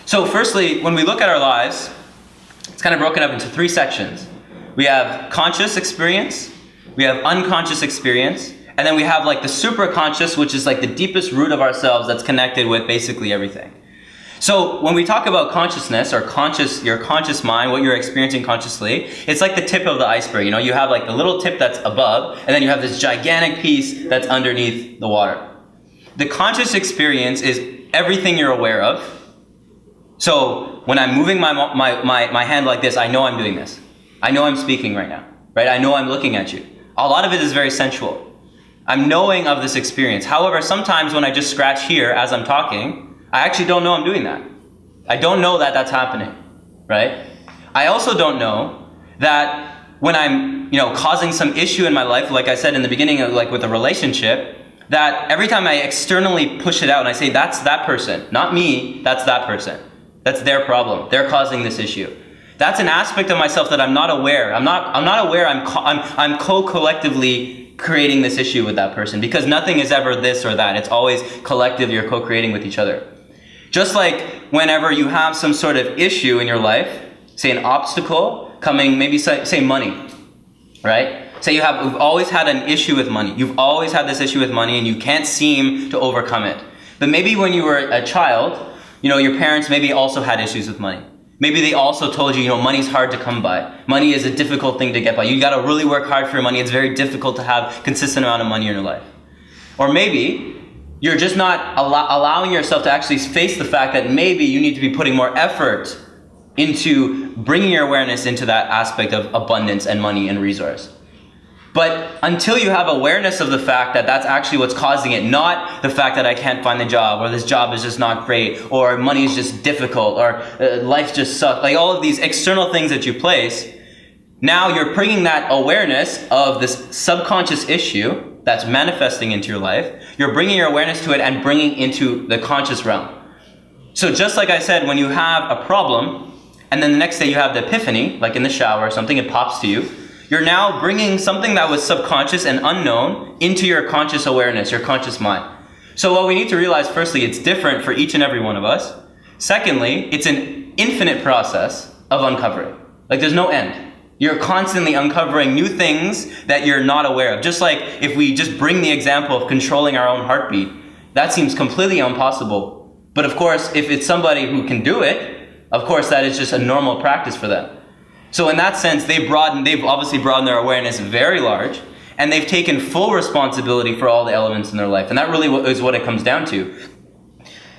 So firstly, when we look at our lives, it's kind of broken up into three sections. We have conscious experience, we have unconscious experience, and then we have like the superconscious, which is like the deepest root of ourselves that's connected with basically everything. So when we talk about consciousness or your conscious mind, what you're experiencing consciously, it's like the tip of the iceberg. You know, you have like the little tip that's above, and then you have this gigantic piece that's underneath the water. The conscious experience is everything you're aware of. So when I'm moving my hand like this, I know I'm doing this. I know I'm speaking right now, right? I know I'm looking at you. A lot of it is very sensual. I'm knowing of this experience. However, sometimes when I just scratch here as I'm talking, I actually don't know I'm doing that. I don't know that that's happening, right? I also don't know that when I'm, causing some issue in my life, like I said in the beginning, like with a relationship, that every time I externally push it out and I say, that's that person, not me, that's that person. That's their problem. They're causing this issue. That's an aspect of myself that I'm not aware. I'm not aware I'm co-collectively creating this issue with that person, because nothing is ever this or that. It's always collective. You're co-creating with each other. Just like whenever you have some sort of issue in your life, say an obstacle coming, maybe say money, right? Say you've always had an issue with money. You've always had this issue with money and you can't seem to overcome it. But maybe when you were a child, your parents maybe also had issues with money. Maybe they also told you, money's hard to come by. Money is a difficult thing to get by. You gotta really work hard for your money. It's very difficult to have consistent amount of money in your life. Or maybe you're just not allowing yourself to actually face the fact that maybe you need to be putting more effort into bringing your awareness into that aspect of abundance and money and resource. But until you have awareness of the fact that that's actually what's causing it, not the fact that I can't find a job, or this job is just not great, or money is just difficult, or life just sucks, like all of these external things that you place, now you're bringing that awareness of this subconscious issue that's manifesting into your life, you're bringing your awareness to it and bringing into the conscious realm. So just like I said, when you have a problem, and then the next day you have the epiphany, like in the shower or something, it pops to you, you're now bringing something that was subconscious and unknown into your conscious awareness, your conscious mind. So what we need to realize, firstly, it's different for each and every one of us. Secondly, it's an infinite process of uncovering. Like there's no end. You're constantly uncovering new things that you're not aware of. Just like if we just bring the example of controlling our own heartbeat, that seems completely impossible. But of course, if it's somebody who can do it, of course that is just a normal practice for them. So in that sense, they've obviously broadened their awareness very large, and they've taken full responsibility for all the elements in their life. And that really is what it comes down to.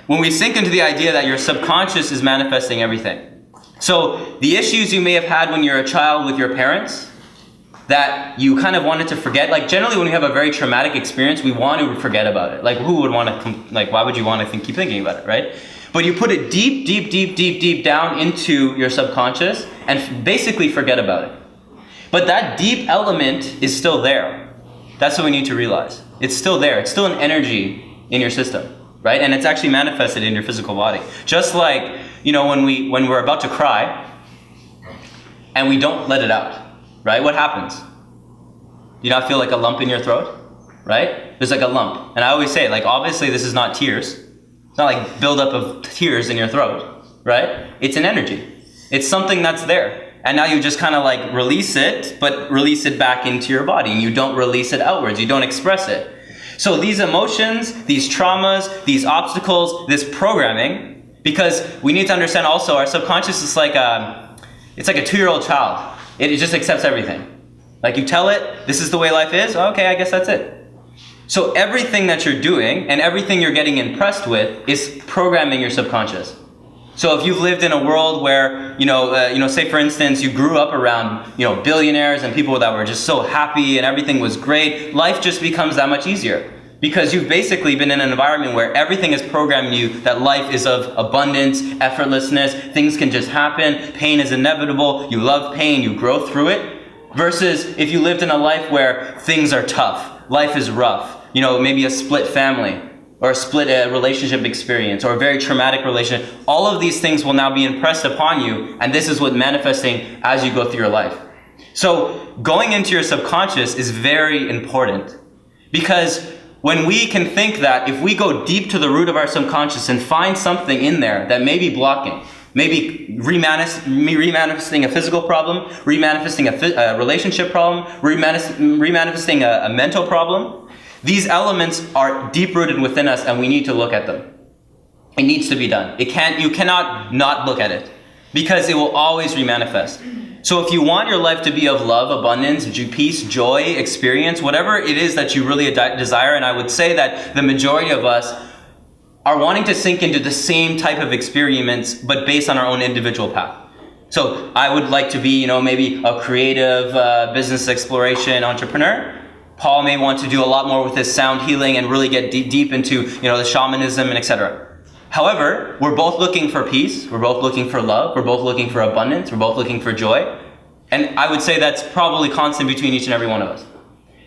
When we sink into the idea that your subconscious is manifesting everything. So the issues you may have had when you're a child with your parents, that you kind of wanted to forget, like generally when we have a very traumatic experience, we want to forget about it. Like who would want to, why would you want to keep thinking about it, right? But you put it deep down into your subconscious and basically forget about it. But that deep element is still there. That's what we need to realize. It's still there. It's still an energy in your system, right? And it's actually manifested in your physical body. Just like, when we're about to cry and we don't let it out, right? What happens? Do you not feel like a lump in your throat, right? There's like a lump. And I always say, obviously this is not tears. It's not like buildup of tears in your throat, right? It's an energy. It's something that's there. And now you just kind of release it, but release it back into your body. And you don't release it outwards. You don't express it. So these emotions, these traumas, these obstacles, this programming, because we need to understand also our subconscious is like a 2-year-old child. It just accepts everything. Like you tell it, this is the way life is. Okay, I guess that's it. So everything that you're doing and everything you're getting impressed with is programming your subconscious. So if you've lived in a world where, say for instance, you grew up around, billionaires and people that were just so happy and everything was great, life just becomes that much easier. Because you've basically been in an environment where everything is programming you that life is of abundance, effortlessness, things can just happen, pain is inevitable, you love pain, you grow through it. Versus if you lived in a life where things are tough, life is rough, maybe a split family, or a split relationship experience, or a very traumatic relationship. All of these things will now be impressed upon you, and this is what manifesting as you go through your life. So going into your subconscious is very important, because When we can think that if we go deep to the root of our subconscious and find something in there that may be blocking, maybe remanifesting a physical problem, remanifesting a relationship problem, remanifesting a mental problem, these elements are deep-rooted within us and we need to look at them. It needs to be done. You cannot not look at it because it will always remanifest. So if you want your life to be of love, abundance, peace, joy, experience, whatever it is that you really desire, and I would say that the majority of us are wanting to sink into the same type of experiments, but based on our own individual path. So I would like to be, maybe a creative business exploration entrepreneur. Paul may want to do a lot more with his sound healing and really get deep into, the shamanism and etc. However, we're both looking for peace, we're both looking for love, we're both looking for abundance, we're both looking for joy. And I would say that's probably constant between each and every one of us.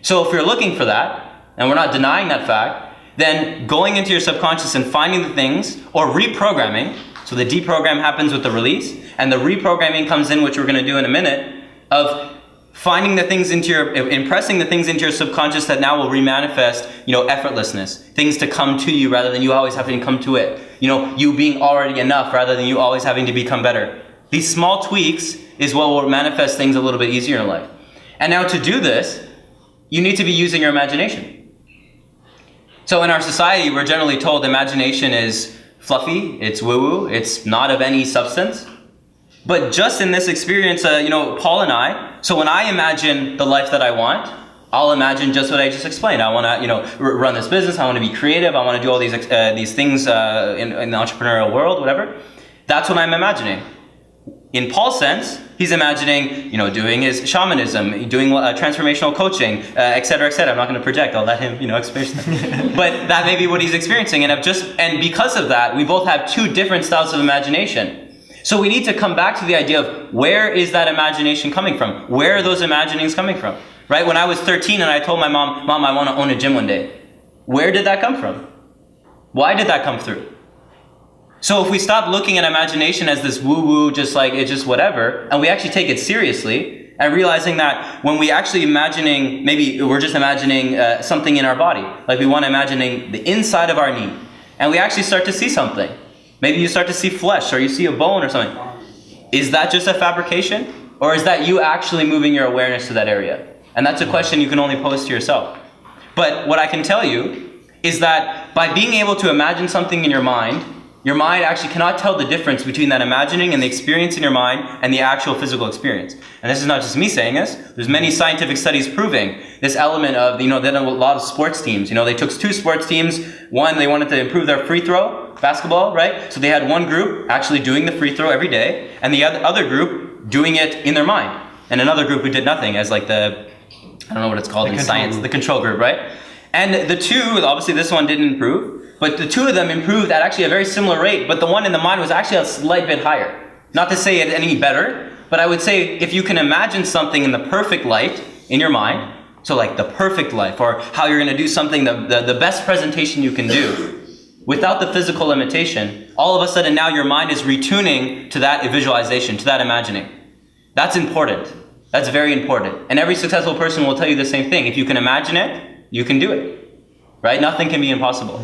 So if you're looking for that, and we're not denying that fact, then going into your subconscious and finding the things, or reprogramming, so the deprogram happens with the release, and the reprogramming comes in, which we're going to do in a minute, of finding the things impressing the things into your subconscious that now will remanifest, effortlessness, things to come to you rather than you always having to come to it. You being already enough rather than you always having to become better. These small tweaks is what will manifest things a little bit easier in life. And now to do this, you need to be using your imagination. So in our society, we're generally told imagination is fluffy, it's woo-woo, it's not of any substance. But just in this experience, Paul and I, so when I imagine the life that I want, I'll imagine just what I just explained. I want to, run this business. I want to be creative. I want to do all these things in the entrepreneurial world, whatever. That's what I'm imagining. In Paul's sense, he's imagining, doing his shamanism, doing transformational coaching, et cetera, et cetera. I'm not going to project. I'll let him, experience that. But that may be what he's experiencing. And because of that, we both have two different styles of imagination. So we need to come back to the idea of where is that imagination coming from? Where are those imaginings coming from? Right? When I was 13 and I told my mom, I want to own a gym one day. Where did that come from? Why did that come through? So if we stop looking at imagination as this woo-woo, just like it's just whatever, and we actually take it seriously, and realizing that when we actually imagining, maybe we're just imagining something in our body, like we want to imagining the inside of our knee, and we actually start to see something. Maybe you start to see flesh, or you see a bone or something. Is that just a fabrication? Or is that you actually moving your awareness to that area? And that's a question you can only pose to yourself. But what I can tell you is that by being able to imagine something in your mind actually cannot tell the difference between that imagining and the experience in your mind and the actual physical experience. And this is not just me saying this. There's many scientific studies proving this element of, they did a lot of sports teams. They took two sports teams. One, they wanted to improve their free throw, basketball, right? So they had one group actually doing the free throw every day, and the other group doing it in their mind. And another group who did nothing as like I don't know what it's called in science, the control group, right? And the two, obviously this one didn't improve, but the two of them improved at actually a very similar rate, but the one in the mind was actually a slight bit higher. Not to say it any better, but I would say if you can imagine something in the perfect light in your mind, so like the perfect life, or how you're going to do something, the best presentation you can do, without the physical limitation, all of a sudden now your mind is retuning to that visualization, to that imagining. That's important. That's very important. And every successful person will tell you the same thing. If you can imagine it, you can do it. Right? Nothing can be impossible.